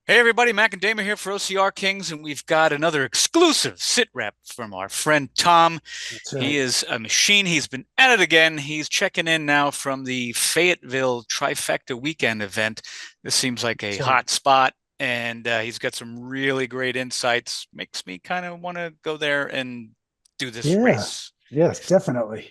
Hey everybody, Mac and Damon here for OCR Kings, and we've got another exclusive sit rep from our friend Tom. That's He right. is a machine. He's been at it again. He's checking in now from the Fayetteville Trifecta Weekend event. This seems like a That's right. hot spot, and he's got some really great insights. Makes me kind of want to go there and do this Yeah. race. Yes, definitely.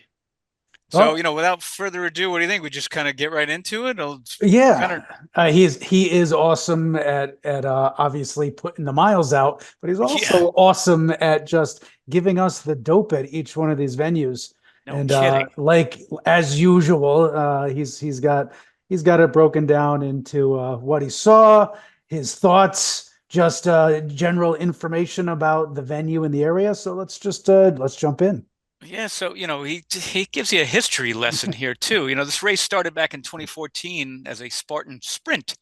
So, Well, without further ado, what do you think? We just kind of get right into it? I'll kind yeah. of, He is awesome at obviously putting the miles out, but he's yeah, also awesome at just giving us the dope at each one of these venues. no And kidding. like as usual, he's got it broken down into what he saw, his thoughts, just general information about the venue in the area. So let's jump in. Yeah, so he gives you a history lesson here too. This race started back in 2014 as a Spartan Sprint,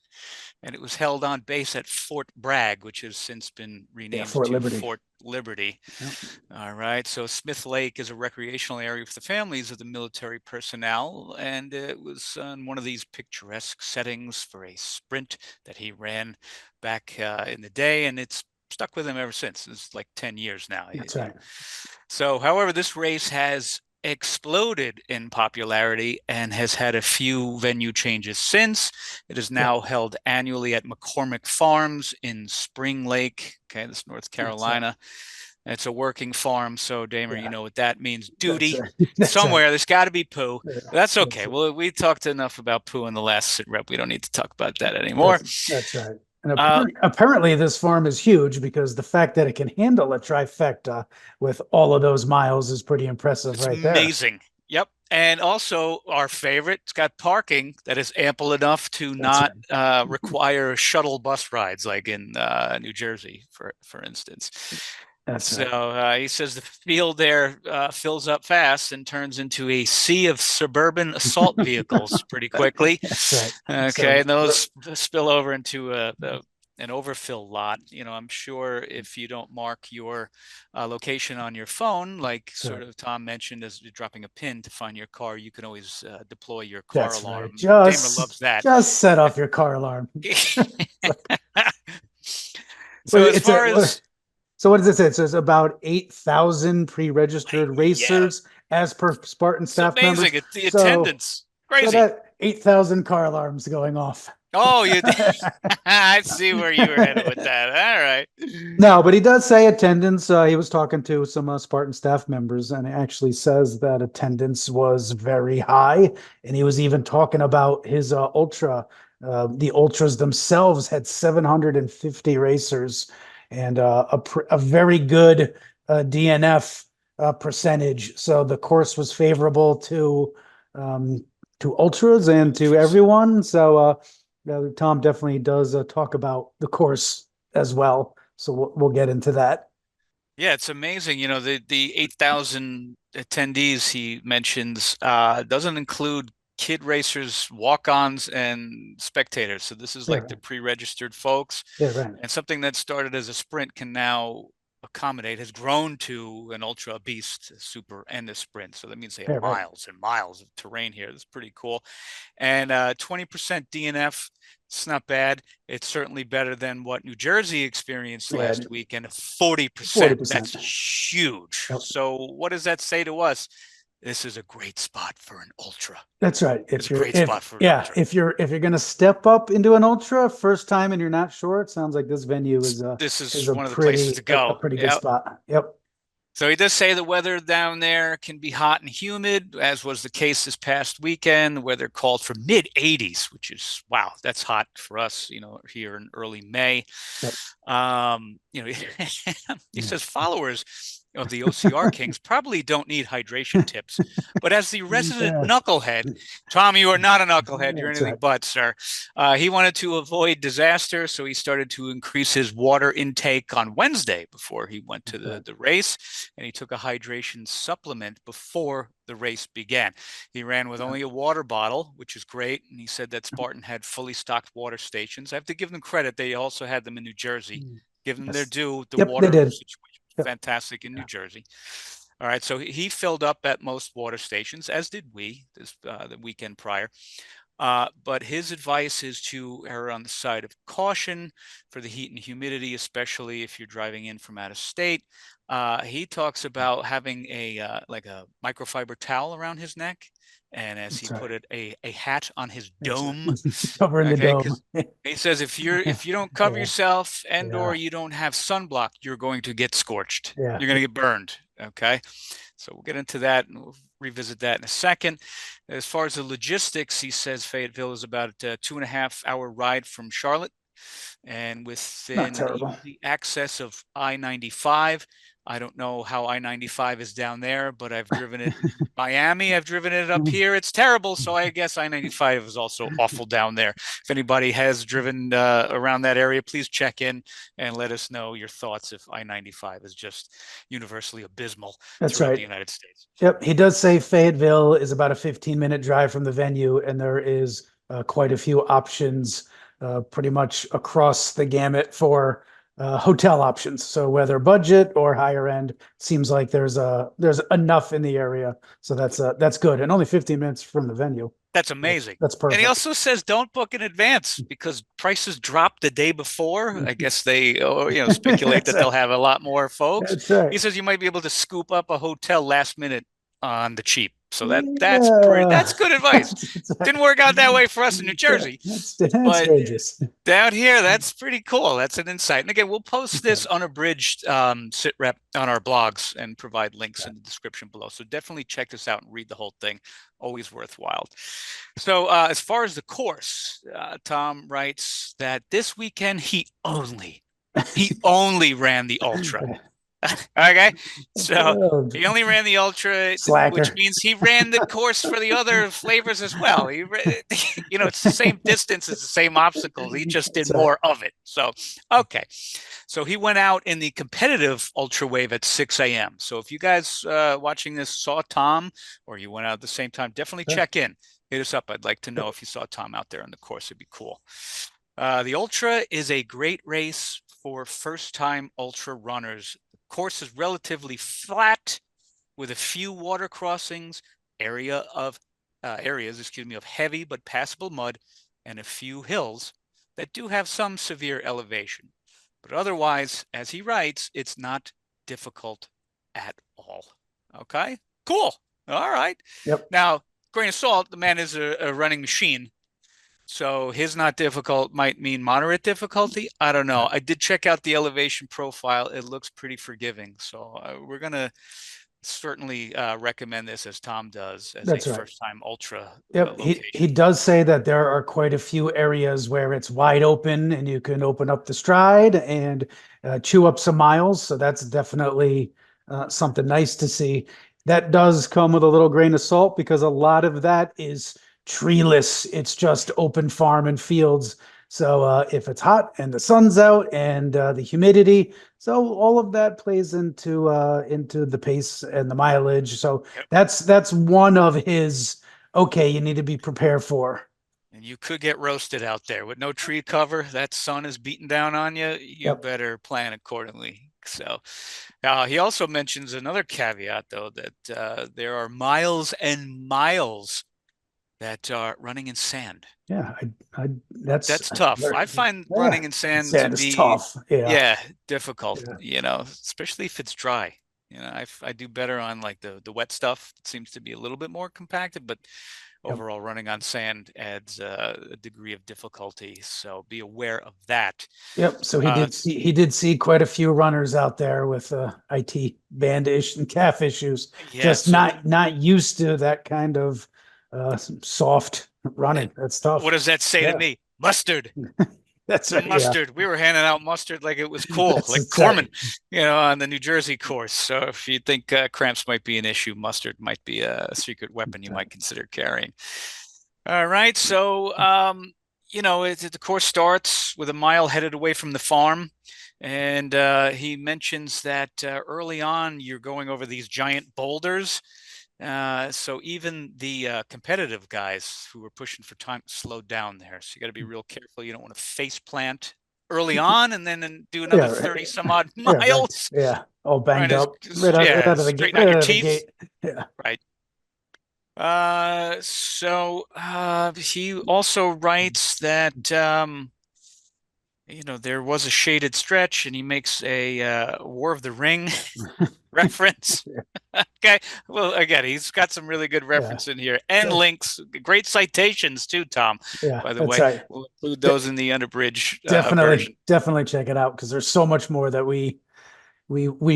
and it was held on base at Fort Bragg, which has since been Yeah, renamed Fort to Liberty. Fort Liberty. Yeah, All right, so Smith Lake is a recreational area for the families of the military personnel, and it was in one of these picturesque settings for a sprint that he ran back in the day, and it's stuck with him ever since. It's like 10 years now. that's right. So, however, this race has exploded in popularity and has had a few venue changes since. It is Yeah, now held annually at McCormick Farms in Spring Lake. Okay, this is North that's right. Carolina. It's a working farm, so Damer, you Yeah, know what that means. that's Duty. right. That's right. Somewhere there's got to be poo. Yeah, But that's that's okay. Well, we talked enough about poo in the last sit rep. We don't need to talk about that anymore. that's right. And Uh, apparently, this farm is huge because the fact that it can handle a trifecta with all of those miles is pretty impressive It's right there. amazing. Yep. And also our favorite, it's got parking that is ample enough to That's not right. require shuttle bus rides like in New Jersey, for instance. That's So right. he says the field there fills up fast and turns into a sea of suburban assault vehicles pretty quickly. That's right. Okay, So and those spill over into an overfill lot. I'm sure if you don't mark your location on your phone, like that's sort right. of Tom mentioned, as you're dropping a pin to find your car, you can always deploy your car That's right. alarm. Damer Just loves that. just set off your car alarm. So Well, as it's a far as so what does it say? It says about 8,000 pre-registered yeah, racers as per Spartan it's staff amazing. members. It's the So attendance. so Crazy. that 8,000 car alarms going off. Oh, you I see where you were headed with that. All right. No, but he does say attendance. He was talking to some Spartan staff members, and it actually says that attendance was very high. And he was even talking about his ultra. The ultras themselves had 750 racers and a very good DNF percentage. So the course was favorable um, to ultras and to Ultras. everyone. So Tom definitely does talk about the course as well. So we'll get into that. Yeah, it's amazing. The 8,000 attendees he mentions doesn't include kid racers, walk-ons, and spectators. So this is Yeah, like the right. pre-registered folks. Yeah, right. And something that started as a sprint can now accommodate, has grown to an ultra beast, a super, and a sprint. So that means they have Yeah, right. miles and miles of terrain here. That's pretty cool. And 20% DNF, it's not bad. It's certainly better than what New Jersey experienced Yeah, last week, and 40%. 40%. That's huge. Yep. So what does that say to us? This is a great spot for an ultra. That's right. It's a great If spot for an yeah, ultra. if you're gonna step up into an ultra first time and you're not sure, it sounds like this venue This is is a one of the places pretty to a go. pretty good Yeah. spot. Yep. So he does say the weather down there can be hot and humid, as was the case this past weekend. The weather called for mid 80s, which is wow, that's hot for us, here in early May. Yep. He says followers of the OCR Kings probably don't need hydration tips, but as the resident Yeah. knucklehead, Tom, you are not a knucklehead. You're That's anything right. but, sir. He wanted to avoid disaster, so he started to increase his water intake on Wednesday before he went to That's the, right. the race, and he took a hydration supplement before the race began. He ran with only a water bottle, which is great, and he said that Spartan had fully stocked water stations. I have to give them credit. They also had them in New Jersey. Give them their Yes. due. The Yep, they water did. situation was Yep. fantastic in New Yeah. Jersey. All right, so he filled up at most water stations, as did we the weekend prior. But his advice is to err on the side of caution for the heat and humidity, especially if you're driving in from out of state. He talks about having a like a microfiber towel around his neck, and as he That's put right. it, a hat on his That's dome. right. Cover in the Okay, dome. because he says if you don't cover Yeah. yourself and Yeah. or you don't have sunblock, you're going to get scorched. Yeah. You're going to get burned. Okay. So we'll get into that and we'll revisit that in a second. As far as the logistics, he says Fayetteville is about a 2.5 hour ride from Charlotte and Not within terrible. easy access of I-95. I don't know how I-95 is down there, but I've driven it in Miami. I've driven it up here. It's terrible. So I guess I-95 is also awful down there. If anybody has driven around that area, please check in and let us know your thoughts if I-95 is just universally abysmal That's throughout the right. United States. Yep, he does say Fayetteville is about a 15-minute drive from the venue, and there is quite a few options pretty much across the gamut for hotel options. So whether budget or higher end, seems like there's enough in the area. So that's good. And only 15 minutes from the venue. That's That's amazing. that's And he perfect. also says don't book in advance because prices drop the day before. I guess they, speculate That's that they'll right. have a lot more folks. That's right. He says you might be able to scoop up a hotel last minute on the cheap. So Yeah, that's good advice. that's Didn't work out that way for us in New Jersey, that's but dangerous. down here, that's pretty cool. That's an insight. And again, we'll post That's this right. unabridged sit rep on our blogs and provide links in the description below. So definitely check this out and read the whole thing. Always worthwhile. So as far as the course, Tom writes that this weekend he only ran the ultra. Okay, so Oh, he only ran the ultra, which slacker. means he ran the course for the other flavors as well. It's the same distance, it's the same obstacles. He just did That's right. more of it. So, okay, so he went out in the competitive ultra wave at 6 a.m. So if you guys watching this saw Tom, or you went out at the same time, definitely Sure. check in. Hit us up. I'd like to know if you saw Tom out there on the course. It'd be cool. The Ultra is a great race for first-time ultra runners. The course is relatively flat with a few water crossings, areas, of heavy but passable mud, and a few hills that do have some severe elevation. But otherwise, as he writes, it's not difficult at all. Okay, cool. All right. Yep. Now, grain of salt, the man is a running machine. So his not difficult might mean moderate difficulty. I don't know. I did check out the elevation profile. It looks pretty forgiving. So we're going to certainly recommend this as Tom does as a That's right. first time ultra Yep. He location. does say that there are quite a few areas where it's wide open and you can open up the stride and chew up some miles. So that's definitely something nice to see. That does come with a little grain of salt because a lot of that is treeless. It's just open farm and fields. So if it's hot and the sun's out and the humidity, so all of that plays into the pace and the mileage. So Yep. that's one of his okay, you need to be prepared for. And you could get roasted out there with no tree cover. That sun is beating down on you. You Yep. better plan accordingly. So he also mentions another caveat, though, that there are miles and miles that are running in sand. Yeah. That's That's tough. very, I find yeah. running in sand to Sand is be, tough. Yeah. yeah, difficult, Yeah. especially if it's dry. I do better on like the wet stuff. It seems to be a little bit more compacted, but Yep. overall running on sand adds a degree of difficulty. So be aware of that. Yep. So Uh, he did see quite a few runners out there with IT band ish and calf issues, yeah, just so not used to that kind of soft running. That's what tough. does that say to Yeah. me? Mustard. That's right. Yeah. Mustard. We were handing out mustard like it was cool, That's like that's Corman, right. on the New Jersey course. So if you think cramps might be an issue, mustard might be a secret weapon you That's right. might consider carrying. All right. So, the course starts with a mile headed away from the farm. And he mentions that early on, you're going over these giant boulders. So even the competitive guys who were pushing for time slowed down there. So you got to be real careful. You don't want to face plant early on and then do Yeah. another Right. 30 some odd Yeah. Right. miles. Yeah. All Trying banged to, up right out yeah, of the gate. straighten out Right your out of the teeth. gate. Yeah. Right. He also writes that there was a shaded stretch, and he makes a War of the Ring reference. Okay. Well, again, he's got some really good Yeah, reference in here and links, great citations too, Tom, yeah, by the that's way. right. We'll include De- those in the unabridged definitely, version. definitely check it out because there's so much more that we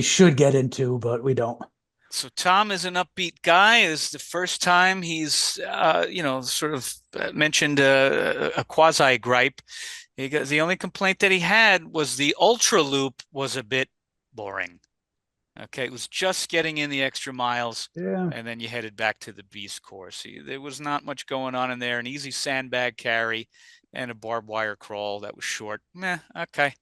should get into, but we don't. So Tom is an upbeat guy. This is the first time he's, sort of mentioned a quasi gripe. The only complaint that he had was the ultra loop was a bit boring. Okay, it was just getting in the extra miles, Yeah, and then you headed back to the beast course. There was not much going on in there. An easy sandbag carry and a barbed wire crawl that was short. Meh, okay.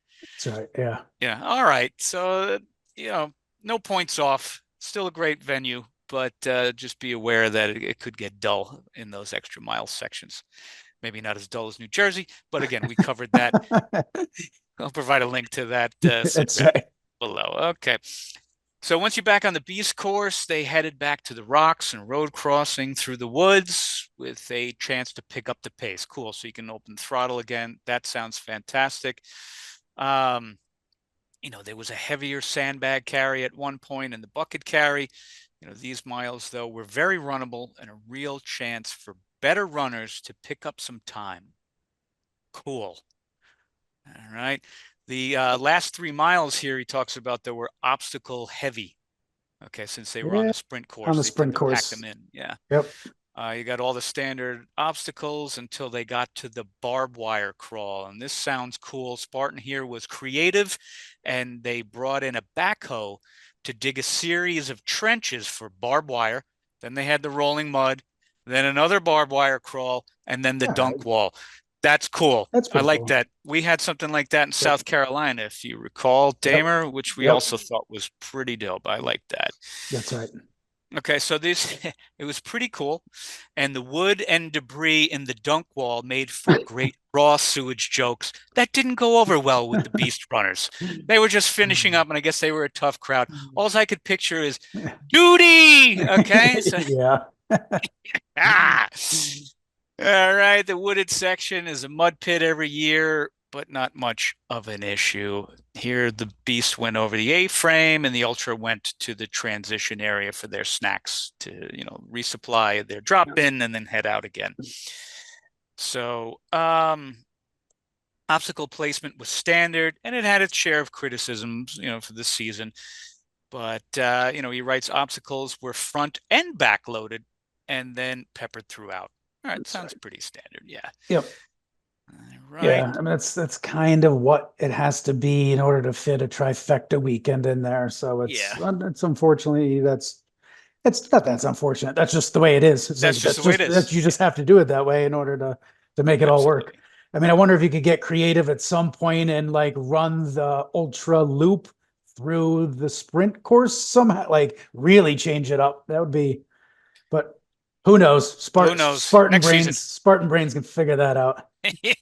that's right. Yeah, Yeah, all right. So, you know, no points off. Still a great venue, but just be aware that it could get dull in those extra mile sections. Maybe not as dull as New Jersey, but again, we covered that. I'll provide a link to that that's segment right. below. Okay. So once you're back on the beast course, they headed back to the rocks and road crossing through the woods with a chance to pick up the pace. Cool. So you can open throttle again. That sounds fantastic. Um, there was a heavier sandbag carry at one point and the bucket carry. These miles, though, were very runnable and a real chance for better runners to pick up some time. Cool. All right. The last 3 miles here, he talks about, that were obstacle heavy. Okay, since they were on Yeah, the sprint on course, the they tend sprint to pack them course. in. Yeah. Yep. You got all the standard obstacles until they got to the barbed wire crawl. And this sounds cool. Spartan here was creative, and they brought in a backhoe to dig a series of trenches for barbed wire. Then they had the rolling mud, then another barbed wire crawl, and then the All right. dunk wall. That's cool. That's I pretty like cool. that. We had something like that in Yep. South Carolina, if you recall, Yep. Damer, which we Yep. also thought was pretty dope. I like that. That's right. Okay, so this it was pretty cool, and the wood and debris in the dunk wall made for great raw sewage jokes that didn't go over well with the beast runners. They were just finishing up, and I guess they were a tough crowd. All I could picture is duty. Okay, so Yeah. ah, all right. The wooded section is a mud pit every year, but not much of an issue. Here, the Beast went over the A-frame, and the Ultra went to the transition area for their snacks to, resupply their drop in and then head out again. So, obstacle placement was standard, and it had its share of criticisms, for this season. But he writes obstacles were front and back loaded, and then peppered throughout. All right, That's sounds right. pretty standard. Yeah. Yep. All right. Yeah. I mean, that's kind of what it has to be in order to fit a trifecta weekend in there. So Yeah. it's unfortunately it's not that's unfortunate. That's just the way it is. It's That's like just the way it that is. you Yeah, just have to do it that way in order to make it all work. absolutely. I mean, I wonder if you could get creative at some point and like run the ultra loop through the sprint course somehow, like really change it up. That would be, but who knows? Who knows? Next season. Spartan brains can figure that out.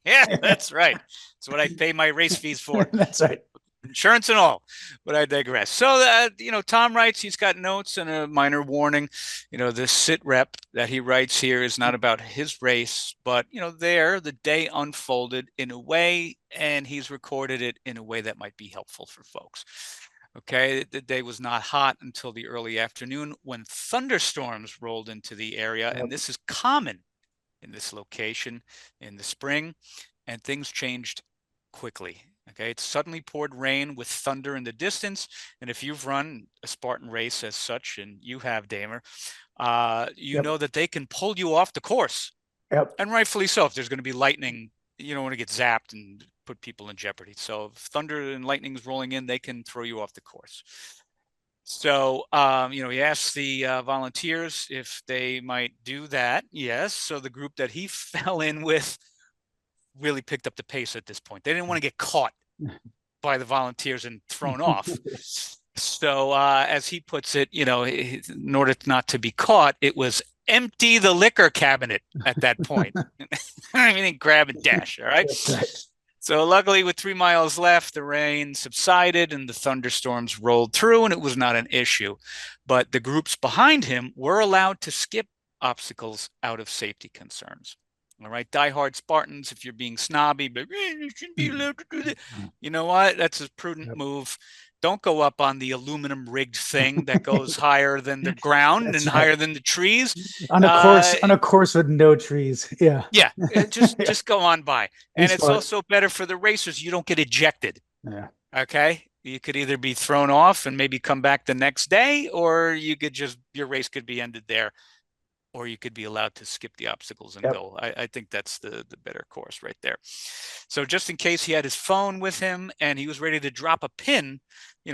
Yeah, that's right. That's what I pay my race fees for. That's right. Insurance and all, but I digress. So, Tom writes he's got notes and a minor warning. The sit rep that he writes here is not about his race, but, the day unfolded in a way, and he's recorded it in a way that might be helpful for folks. Okay, the day was not hot until the early afternoon when thunderstorms rolled into the area, and Yep. this is common in this location in the spring, and things changed quickly. Okay, it suddenly poured rain with thunder in the distance. And if you've run a Spartan race as such, and you have, Damer, you Yep. know that they can pull you off the course, Yep. and rightfully so. If there's going to be lightning, you don't want to get zapped and put people in jeopardy. So if thunder and lightning is rolling in, they can throw you off the course. So, he asked the volunteers if they might do that. Yes. So the group that he fell in with really picked up the pace at this point. They didn't want to get caught by the volunteers and thrown off. So, as he puts it, in order not to be caught, it was empty the liquor cabinet at that point. I mean, grab and dash. All right. That's right. So luckily, with 3 miles left, the rain subsided and the thunderstorms rolled through, and it was not an issue. But the groups behind him were allowed to skip obstacles out of safety concerns. All right, diehard Spartans, if you're being snobby, but you shouldn't be allowed to do that. You know what? That's a prudent Yep. move. Don't go up on the aluminum rigged thing that goes higher than the ground and That's right. higher than the trees. On a Uh, course, on a course with no trees. Yeah. yeah, just Yeah. just go on by. Be And it's smart. also better for the racers. You don't get ejected. Yeah. Okay. You could either be thrown off and maybe come back the next day, or you could just, your race could be ended there, or you could be allowed to skip the obstacles and Yep. go. I think that's the better course right there. So just in case, he had his phone with him and he was ready to drop a pin,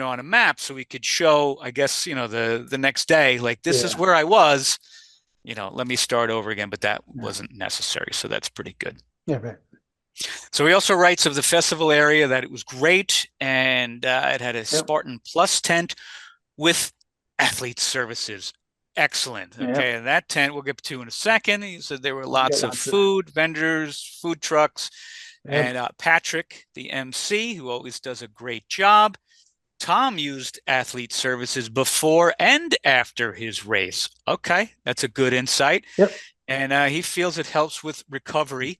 on a map so he could show, I guess, the next day, like, this is Yeah. where I was, let me start over again, but that Yeah. wasn't necessary. So that's pretty good. Yeah. Right. So he also writes of the festival area that it was great, and it had a Yep. Spartan Plus tent with athlete services. Excellent. Okay, Yep. and that tent we'll get to in a second. He said there were We got lots of lots of. food, vendors, food trucks, Yep. and Patrick, the MC, who always does a great job. Tom used athlete services before and after his race. Okay, that's a good insight. Yep. And he feels it helps with recovery.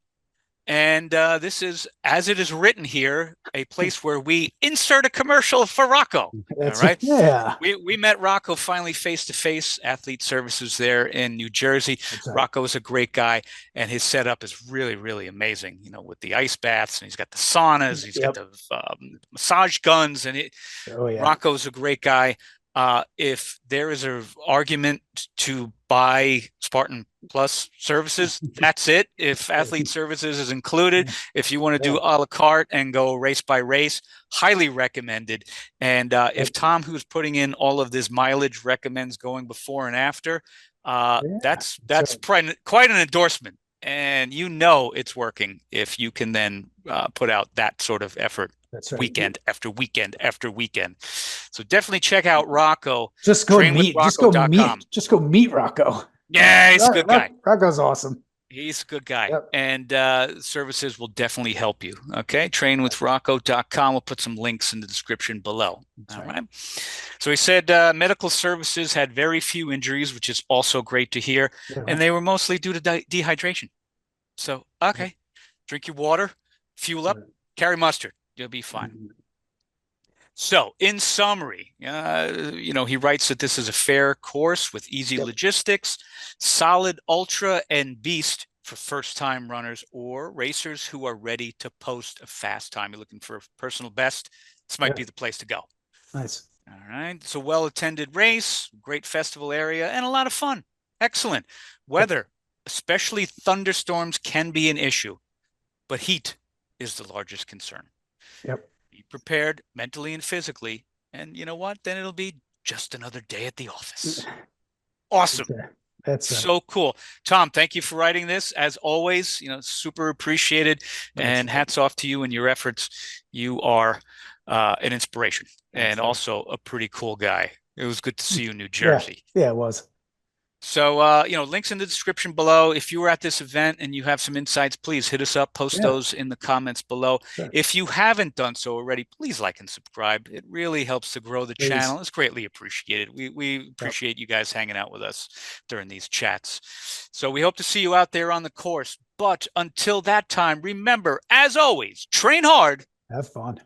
And this is, as it is written here, a place where we insert a commercial for Rocco. All That's right. yeah. We met Rocco finally face to face, athlete services there in New Jersey. That's right. Rocco is a great guy, and his setup is really, really amazing. With the ice baths, and he's got the saunas, he's got Yep. the massage guns, and Oh yeah. Rocco's a great guy. If there is an argument to buy Spartan Plus services, that's it. If athlete services is included, if you want to do Yeah. a la carte and go race by race, highly recommended. And if Yep. Tom, who's putting in all of this mileage, recommends going before and after, Yeah. that's quite an endorsement. And it's working if you can then put out that sort of effort That's right. weekend after weekend after weekend. So definitely check out Rocco. Just go meet. Trainwithrocco.com. Just go meet Rocco. Yeah, he's a good guy. Rocco's awesome. He's a good guy. Yep. And services will definitely help you. Okay. Trainwithrocco.com. We'll put some links in the description below. That's All right. right. So he said medical services had very few injuries, which is also great to hear. Yeah, And right. they were mostly due to dehydration. So, okay. Drink your water, fuel up, carry mustard. You'll be fine. Mhm. So, in summary, he writes that this is a fair course with easy Yep. logistics, solid ultra and beast for first-time runners or racers who are ready to post a fast time. You're looking for a personal best, this might be the place to go. Nice. All right. It's a well-attended race, great festival area, and a lot of fun. Excellent. Weather, especially thunderstorms, can be an issue, but heat is the largest concern. Yep. Be prepared mentally and physically. And you know what? Then it'll be just another day at the office. Awesome. That's so cool. Tom, thank you for writing this. As always, super appreciated. And hats off to you and your efforts. You are an inspiration and also a pretty cool guy. It was good to see you in New Jersey. Yeah, it was. So, links in the description below. If you were at this event and you have some insights, please hit us up, post those in the comments below. Sure. If you haven't done so already, please like and subscribe. It really helps to grow the channel. It's greatly appreciated. We appreciate you guys hanging out with us during these chats. So we hope to see you out there on the course. But until that time, remember, as always, train hard. Have fun.